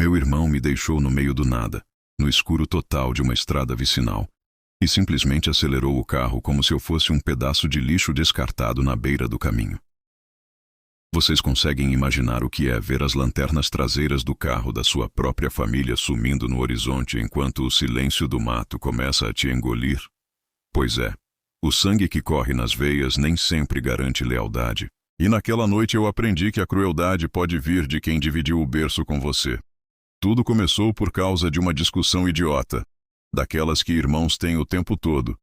Meu irmão me deixou no meio do nada, no escuro total de uma estrada vicinal, e simplesmente acelerou o carro como se eu fosse um pedaço de lixo descartado na beira do caminho. Vocês conseguem imaginar o que é ver as lanternas traseiras do carro da sua própria família sumindo no horizonte enquanto o silêncio do mato começa a te engolir? Pois é, o sangue que corre nas veias nem sempre garante lealdade. E naquela noite eu aprendi que a crueldade pode vir de quem dividiu o berço com você. Tudo começou por causa de uma discussão idiota, daquelas que irmãos têm o tempo todo.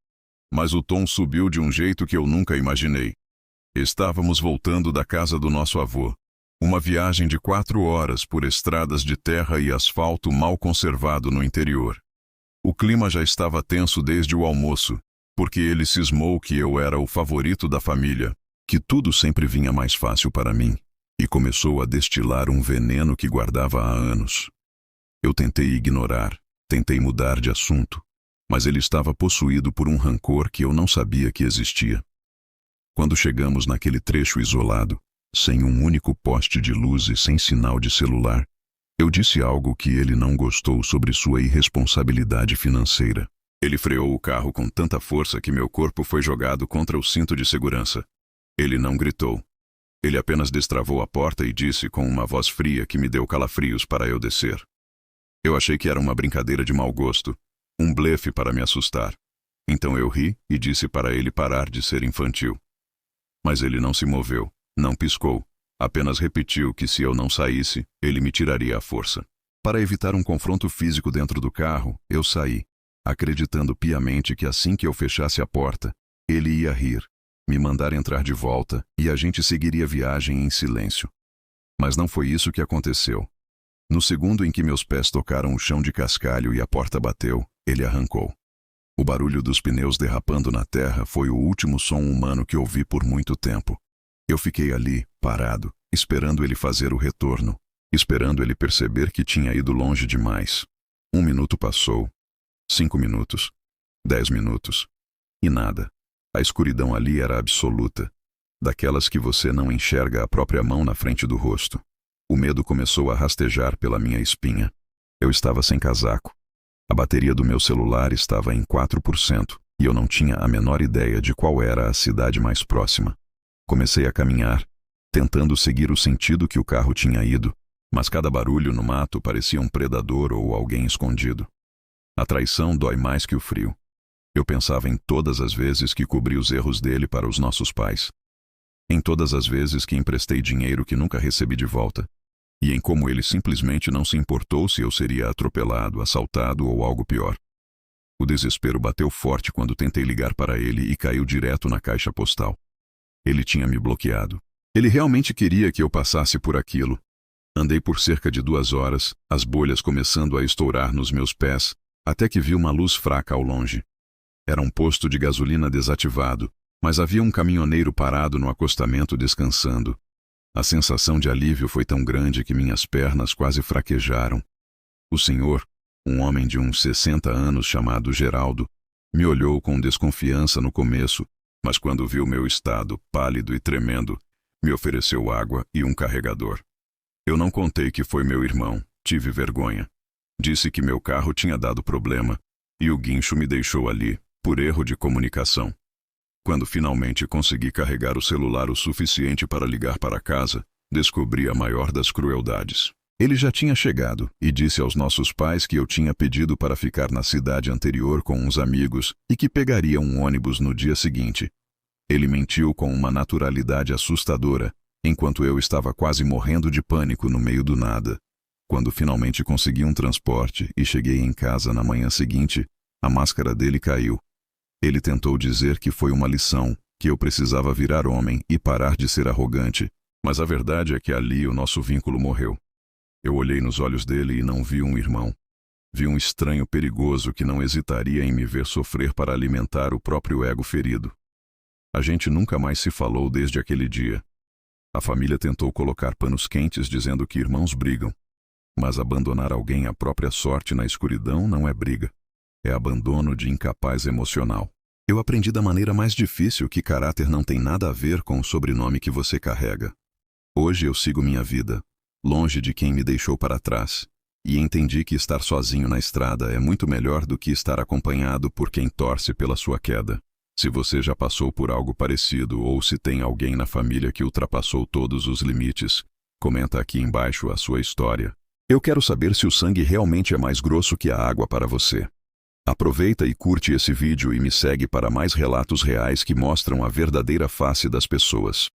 Mas o tom subiu de um jeito que eu nunca imaginei. Estávamos voltando da casa do nosso avô. Uma viagem de 4 horas por estradas de terra e asfalto mal conservado no interior. O clima já estava tenso desde o almoço, porque ele cismou que eu era o favorito da família, que tudo sempre vinha mais fácil para mim, e começou a destilar um veneno que guardava há anos. Eu tentei ignorar, tentei mudar de assunto, mas ele estava possuído por um rancor que eu não sabia que existia. Quando chegamos naquele trecho isolado, sem um único poste de luz e sem sinal de celular, eu disse algo que ele não gostou sobre sua irresponsabilidade financeira. Ele freou o carro com tanta força que meu corpo foi jogado contra o cinto de segurança. Ele não gritou. Ele apenas destravou a porta e disse com uma voz fria que me deu calafrios para eu descer. Eu achei que era uma brincadeira de mau gosto, um blefe para me assustar. Então eu ri e disse para ele parar de ser infantil. Mas ele não se moveu, não piscou, apenas repetiu que se eu não saísse, ele me tiraria à força. Para evitar um confronto físico dentro do carro, eu saí, acreditando piamente que assim que eu fechasse a porta, ele ia rir, me mandar entrar de volta e a gente seguiria a viagem em silêncio. Mas não foi isso que aconteceu. No segundo em que meus pés tocaram o chão de cascalho e a porta bateu, ele arrancou. O barulho dos pneus derrapando na terra foi o último som humano que ouvi por muito tempo. Eu fiquei ali, parado, esperando ele fazer o retorno, esperando ele perceber que tinha ido longe demais. 1 minuto passou, 5 minutos, 10 minutos, e nada. A escuridão ali era absoluta, daquelas que você não enxerga a própria mão na frente do rosto. O medo começou a rastejar pela minha espinha. Eu estava sem casaco. A bateria do meu celular estava em 4% e eu não tinha a menor ideia de qual era a cidade mais próxima. Comecei a caminhar, tentando seguir o sentido que o carro tinha ido, mas cada barulho no mato parecia um predador ou alguém escondido. A traição dói mais que o frio. Eu pensava em todas as vezes que cobri os erros dele para os nossos pais. Em todas as vezes que emprestei dinheiro que nunca recebi de volta. E em como ele simplesmente não se importou se eu seria atropelado, assaltado ou algo pior. O desespero bateu forte quando tentei ligar para ele e caiu direto na caixa postal. Ele tinha me bloqueado. Ele realmente queria que eu passasse por aquilo. Andei por cerca de 2 horas, as bolhas começando a estourar nos meus pés, até que vi uma luz fraca ao longe. Era um posto de gasolina desativado, mas havia um caminhoneiro parado no acostamento descansando. A sensação de alívio foi tão grande que minhas pernas quase fraquejaram. O senhor, um homem de uns 60 anos chamado Geraldo, me olhou com desconfiança no começo, mas quando viu meu estado, pálido e tremendo, me ofereceu água e um carregador. Eu não contei que foi meu irmão, tive vergonha. Disse que meu carro tinha dado problema, e o guincho me deixou ali, por erro de comunicação. Quando finalmente consegui carregar o celular o suficiente para ligar para casa, descobri a maior das crueldades. Ele já tinha chegado e disse aos nossos pais que eu tinha pedido para ficar na cidade anterior com uns amigos e que pegaria um ônibus no dia seguinte. Ele mentiu com uma naturalidade assustadora, enquanto eu estava quase morrendo de pânico no meio do nada. Quando finalmente consegui um transporte e cheguei em casa na manhã seguinte, a máscara dele caiu. Ele tentou dizer que foi uma lição, que eu precisava virar homem e parar de ser arrogante, mas a verdade é que ali o nosso vínculo morreu. Eu olhei nos olhos dele e não vi um irmão. Vi um estranho perigoso que não hesitaria em me ver sofrer para alimentar o próprio ego ferido. A gente nunca mais se falou desde aquele dia. A família tentou colocar panos quentes dizendo que irmãos brigam, mas abandonar alguém à própria sorte na escuridão não é briga. É abandono de incapaz emocional. Eu aprendi da maneira mais difícil que caráter não tem nada a ver com o sobrenome que você carrega. Hoje eu sigo minha vida, longe de quem me deixou para trás, e entendi que estar sozinho na estrada é muito melhor do que estar acompanhado por quem torce pela sua queda. Se você já passou por algo parecido ou se tem alguém na família que ultrapassou todos os limites, comenta aqui embaixo a sua história. Eu quero saber se o sangue realmente é mais grosso que a água para você. Aproveita e curte esse vídeo e me segue para mais relatos reais que mostram a verdadeira face das pessoas.